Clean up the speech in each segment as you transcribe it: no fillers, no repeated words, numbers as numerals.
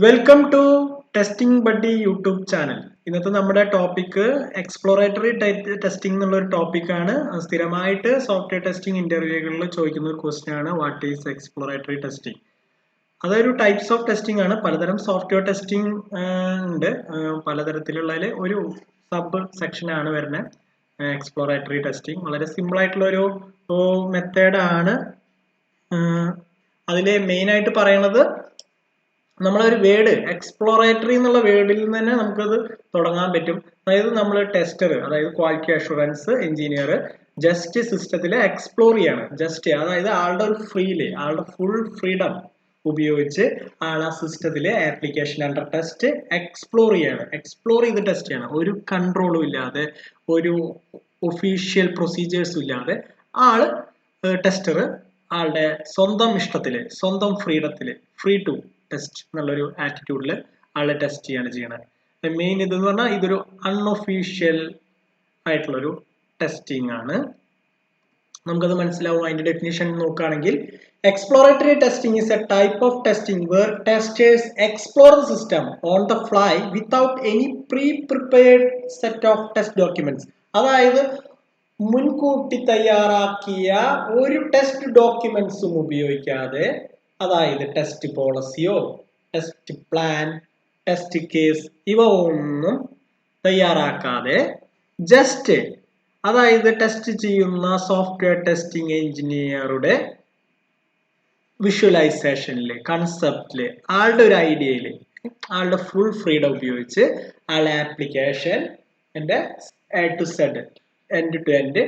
Welcome to testing buddy YouTube channel. ഇന്നത്തെ നമ്മുടെ topic exploratory testing എന്നുള്ള ഒരു ടോപ്പിക്കാണ്. സ്ഥിരമായിട്ട് സോഫ്റ്റ്വെയർ ടെസ്റ്റിംഗ് ഇന്റർവ്യൂകളിൽ ചോദിക്കുന്ന ഒരു ക്വസ്റ്റ്യൻ ആണ്, വാട്ട് ഈസ് എക്സ്പ്ലോറേറ്ററി ടെസ്റ്റിംഗ്. അതൊരു ടൈപ്സ് ഓഫ് ടെസ്റ്റിംഗ് ആണ്. പലതരം സോഫ്റ്റ്വെയർ ടെസ്റ്റിംഗ് ഉണ്ട്. പലതരത്തിലുള്ളതിൽ ഒരു സബ് സെക്ഷനാണ് വരുന്നത് എക്സ്പ്ലോറേറ്ററി ടെസ്റ്റിംഗ്. വളരെ സിമ്പിൾ ആയിട്ടുള്ള ഒരു മെത്തേഡാണ്. അതിൽ മെയിൻ ആയിട്ട് പറയണത് നമ്മളൊരു വേർഡ് എക്സ്പ്ലോറേറ്ററി എന്നുള്ള വേർഡിൽ നിന്ന് തന്നെ നമുക്കത് തുടങ്ങാൻ പറ്റും. അതായത് നമ്മൾ ടെസ്റ്റർ, അതായത് ക്വാളിറ്റി അഷുറൻസ് എഞ്ചിനീയർ ജസ്റ്റ് സിസ്റ്റത്തിൽ എക്സ്പ്ലോർ ചെയ്യാണ്. ജസ്റ്റ് അതായത് ആളുടെ ഒരു ആളുടെ ഫുൾ ഫ്രീഡം ഉപയോഗിച്ച് ആൾ ആ സിസ്റ്റത്തിലെ ആപ്ലിക്കേഷൻ അണ്ടർ ടെസ്റ്റ് എക്സ്പ്ലോർ ചെയ്യാണ്. എക്സ്പ്ലോർ ചെയ്ത് ടെസ്റ്റ് ചെയ്യണം. ഒരു കൺട്രോളും ഇല്ലാതെ, ഒരു ഒഫീഷ്യൽ പ്രൊസീജിയേഴ്സും ഇല്ലാതെ ആള് ടെസ്റ്റർ ആളുടെ സ്വന്തം ഇഷ്ടത്തില്, സ്വന്തം ഫ്രീഡത്തില്, ഫ്രീ ടു ടെസ്റ്റ് എന്നുള്ളൊരു ആറ്റിറ്റ്യൂഡിൽ ആളെ ടെസ്റ്റ് ചെയ്യണത്. മെയിൻ ഇതെന്ന് പറഞ്ഞാൽ ഇതൊരു അൺഒഫീഷ്യൽ ആയിട്ടുള്ളൊരു ടെസ്റ്റിംഗ് ആണ്. നമുക്കത് മനസ്സിലാവും. അതിന്റെ ഡെഫിനിഷൻ നോക്കുകയാണെങ്കിൽ, exploratory testing is a type of testing where testers explore the system on the fly without any pre-prepared set of test documents. അതായത് മുൻകൂട്ടി തയ്യാറാക്കിയ ഒരു ടെസ്റ്റ് ഡോക്യുമെന്റ്സും ഉപയോഗിക്കാതെ, അതായത് ടെസ്റ്റ് പോളിസിയോ ടെസ്റ്റ് പ്ലാൻ ടെസ്റ്റ് കേസ് ഇവ ഒന്നും തയ്യാറാക്കാതെ ജസ്റ്റ്, അതായത് ടെസ്റ്റ് ചെയ്യുന്ന സോഫ്റ്റ്വെയർ ടെസ്റ്റിംഗ് എഞ്ചിനീയറുടെ വിഷ്വലൈസേഷനില്, കൺസെപ്റ്റില്, ആളുടെ ഒരു ഐഡിയയില്, ആളുടെ ഫുൾ ഫ്രീഡം ഉപയോഗിച്ച് ആളുടെ application A to Z, end to end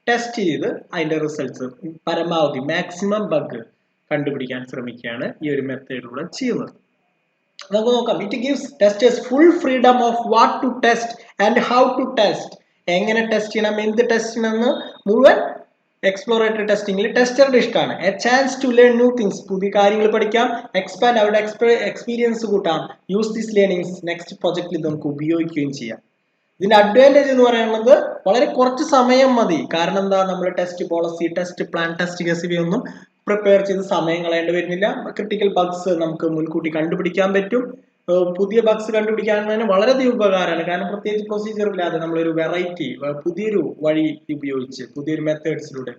test ചെയ്ത് അതിന്റെ റിസൾട്ട്സ് പരമാവധി മാക്സിമം ബഗ് കണ്ടുപിടിക്കാൻ ശ്രമിക്കുകയാണ് ഈ ഒരു മെത്തേഡിലൂടെ ചെയ്യുന്നത്. നമുക്ക് നോക്കാം. It gives testers full freedom of what to test and how to test. എങ്ങനെ ടെസ്റ്റ് ചെയ്യണം, എന്ത് ടെസ്റ്റ് ചെയ്യണമെന്ന് മുഴുവൻ എക്സ്പ്ലോറേറ്ററി ടെസ്റ്റിംഗിൽ ടെസ്റ്ററുടെ ഇഷ്ടമാണ്. A chance to learn new things, പുതിയ കാര്യങ്ങൾ പഠിക്കാം, എക്സ്പാൻഡ് അവരുടെ എക്സ്പീരിയൻസ് കൂട്ടാം, യൂസ് ദിസ് ലേണിംഗ്സ് നെക്സ്റ്റ് പ്രൊജക്റ്റിൽ നമുക്ക് ഉപയോഗിക്കുകയും ചെയ്യാം. ഇതിന്റെ അഡ്വാൻറ്റേജ് എന്ന് പറയുന്നത് വളരെ കുറച്ച് സമയം മതി. കാരണം എന്താ, നമ്മൾ test policy, test plan, test case ഇവയൊന്നും പ്രിപ്പയർ ചെയ്ത് സമയം കളയേണ്ടി വരുന്നില്ല. ക്രിട്ടിക്കൽ ബഗ്സ് നമുക്ക് മുൻകൂട്ടി കണ്ടുപിടിക്കാൻ പറ്റും. പുതിയ ബഗ്സ് കണ്ടുപിടിക്കാൻ തന്നെ വളരെയധികം ഉപകാരമാണ്. കാരണം പ്രത്യേകിച്ച് പ്രൊസീജിയർ ഇല്ലാതെ നമ്മളൊരു വെറൈറ്റി, പുതിയൊരു വഴി ഉപയോഗിച്ച്, പുതിയൊരു മെത്തേഡ്സിലൂടെ,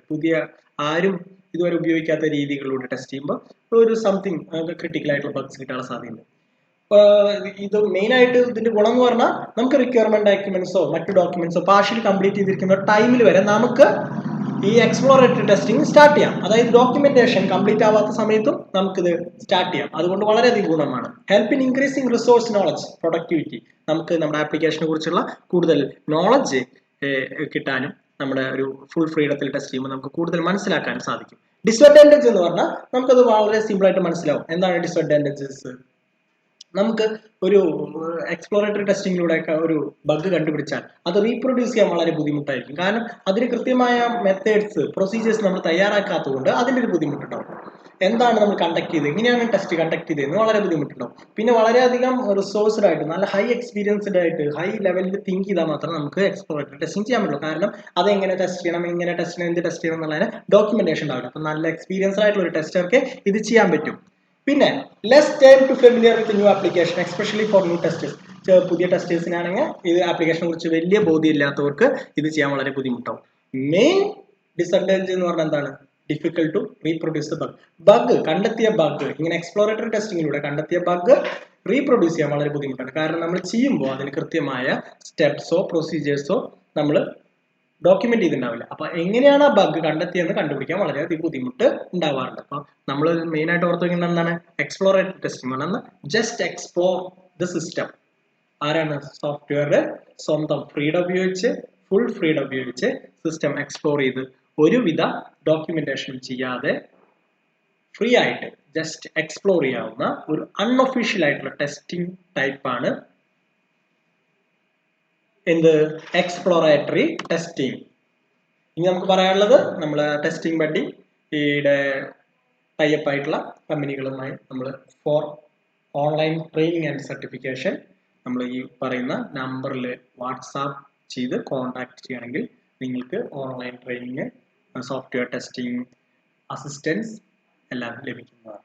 ആരും ഇതുവരെ ഉപയോഗിക്കാത്ത രീതികളിലൂടെ ടെസ്റ്റ് ചെയ്യുമ്പോൾ ഒരു സംതിങ് ക്രിട്ടിക്കൽ ആയിട്ടുള്ള ബഗ്സ് കിട്ടാനുള്ള സാധ്യതയുണ്ട്. ഇത് മെയിൻ ആയിട്ട് ഇതിന്റെ ഗുണം എന്ന് പറഞ്ഞാൽ, നമുക്ക് റിക്വയർമെന്റ് ഡോക്യുമെന്റ്സോ മറ്റു ഡോക്യുമെന്റ്സോ പാർഷ്യലി കംപ്ലീറ്റ് ചെയ്തിരിക്കുന്ന ടൈമിൽ വരെ നമുക്ക് ഈ എക്സ്പ്ലോറേറ്ററി ടെസ്റ്റിംഗ് സ്റ്റാർട്ട് ചെയ്യാം. അതായത് ഡോക്യുമെന്റേഷൻ കംപ്ലീറ്റ് ആവാത്ത സമയത്തും നമുക്കിത് സ്റ്റാർട്ട് ചെയ്യാം. അതുകൊണ്ട് വളരെയധികം ഗുണമാണ്. Help in increasing resource knowledge, productivity. നമുക്ക് നമ്മുടെ ആപ്ലിക്കേഷനെ കുറിച്ചുള്ള കൂടുതൽ നോളജ് കിട്ടാനും, നമ്മുടെ ഒരു ഫുൾ ഫ്രീഡത്തിൽ ടെസ്റ്റ് ചെയ്യുമ്പോൾ നമുക്ക് കൂടുതൽ മനസ്സിലാക്കാൻ സാധിക്കും. ഡിസ്അഡ്വാൻറ്റേജ് എന്ന് പറഞ്ഞാൽ നമുക്കത് വളരെ സിമ്പിൾ ആയിട്ട് മനസ്സിലാവും. എന്താണ് ഡിസ്അഡ്വാൻറ്റേജസ്? നമുക്ക് ഒരു എക്സ്പ്ലോറേറ്ററി ടെസ്റ്റിംഗിലൂടെ ഒരു ബഗ് കണ്ടുപിടിച്ചാൽ അത് റീപ്രൊഡ്യൂസ് ചെയ്യാൻ വളരെ ബുദ്ധിമുട്ടായിരിക്കും. കാരണം അതിന് കൃത്യമായ മെത്തേഡ്സ്, പ്രൊസീജിയേഴ്സ് നമ്മൾ തയ്യാറാക്കാത്തത് കൊണ്ട് അതിൻ്റെ ഒരു ബുദ്ധിമുട്ടുണ്ടാവും. എന്താണ് നമ്മൾ കണ്ടക്ട് ചെയ്തത്, എങ്ങനെയാണ് ടെസ്റ്റ് കണ്ടക്ട് ചെയ്തതെന്ന് വളരെ ബുദ്ധിമുട്ടുണ്ടാവും. പിന്നെ വളരെയധികം റിസോഴ്സ്ഡ് ആയിട്ട്, നല്ല ഹൈ എക്സ്പീരിയൻസ്ഡ് ആയിട്ട്, ഹൈ ലെവലിൽ തിങ്ക് ചെയ്താൽ മാത്രമേ നമുക്ക് എക്സ്പ്ലോറേറ്ററി ടെസ്റ്റിംഗ് ചെയ്യാൻ പറ്റുള്ളൂ. കാരണം അതെങ്ങനെ ടെസ്റ്റ് ചെയ്യണം, എങ്ങനെ ടെസ്റ്റ് ചെയ്യണം, എന്ത് ടെസ്റ്റ് ചെയ്യണം എന്നുള്ളതിന് ഡോക്യുമെന്റേഷൻ ഉണ്ടാവില്ല. അപ്പം നല്ല എക്സ്പീരിയൻസ്ഡ് ആയിട്ടുള്ള ഒരു ടെസ്റ്റർക്ക് ഇത് ചെയ്യാൻ പറ്റും. പിന്നെ less time to familiar with new application, especially for new testers. പുതിയ ടെസ്റ്റേഴ്സിനാണെങ്കിൽ ഇത് ആപ്ലിക്കേഷനെ കുറിച്ച് വലിയ ബോധ്യം ഇല്ലാത്തവർക്ക് ഇത് ചെയ്യാൻ വളരെ ബുദ്ധിമുട്ടാവും. മെയിൻ ഡിസഡ്വാൻറ്റേജ് എന്ന് പറഞ്ഞാൽ എന്താണ്? Difficult to reproduce the bug. കണ്ടെത്തിയ ബഗ്, ഇങ്ങനെ എക്സ്പ്ലോറേറ്ററി ടെസ്റ്റിംഗിലൂടെ കണ്ടെത്തിയ ബഗ് റീപ്രൊഡ്യൂസ് ചെയ്യാൻ വളരെ ബുദ്ധിമുട്ടാണ്. കാരണം നമ്മൾ ചെയ്യുമ്പോൾ അതിന് കൃത്യമായ സ്റ്റെപ്സോ പ്രൊസീജിയേഴ്സോ നമ്മൾ ഡോക്യുമെന്റ് ചെയ്തിട്ടുണ്ടാവില്ല. അപ്പൊ എങ്ങനെയാണ് ആ ബഗ് കണ്ടെത്തിയെന്ന് കണ്ടുപിടിക്കാൻ വളരെയധികം ബുദ്ധിമുട്ട് ഉണ്ടാവാറുണ്ട്. അപ്പൊ നമ്മൾ മെയിൻ ആയിട്ട് ഓർത്ത് വയ്ക്കുന്നത് എന്താണ്? എക്സ്പ്ലോറേറ്ററി ടെസ്റ്റിംഗ് പറഞ്ഞാൽ ജസ്റ്റ് എക്സ്പ്ലോർ ദ സിസ്റ്റം. ആരാണ്? സോഫ്റ്റ്വെയർ സ്വന്തം ഫ്രീഡം ഉപയോഗിച്ച്, ഫുൾ ഫ്രീഡം ഉപയോഗിച്ച് സിസ്റ്റം എക്സ്പ്ലോർ ചെയ്ത് ഒരുവിധ ഡോക്യുമെന്റേഷൻ ചെയ്യാതെ ഫ്രീ ആയിട്ട് ജസ്റ്റ് എക്സ്പ്ലോർ ചെയ്യാവുന്ന ഒരു അൺഒഫീഷ്യൽ ആയിട്ടുള്ള ടെസ്റ്റിംഗ് ടൈപ്പാണ് എന്ത്? Exploratory testing. ഇനി നമുക്ക് പറയാനുള്ളത്, നമ്മൾ ടെസ്റ്റിംഗ് ബഡ്ഡിയുടെ ടൈപ്പ് ആയിട്ടുള്ള കമ്പനികളുമായി നമ്മൾ for online training and certification നമ്മൾ ഈ പറയുന്ന നമ്പറിൽ വാട്സാപ്പ് ചെയ്ത് കോൺടാക്ട് ചെയ്യണമെങ്കിൽ നിങ്ങൾക്ക് online training, software testing assistance എല്ലാം ലഭിക്കുന്നതാണ്.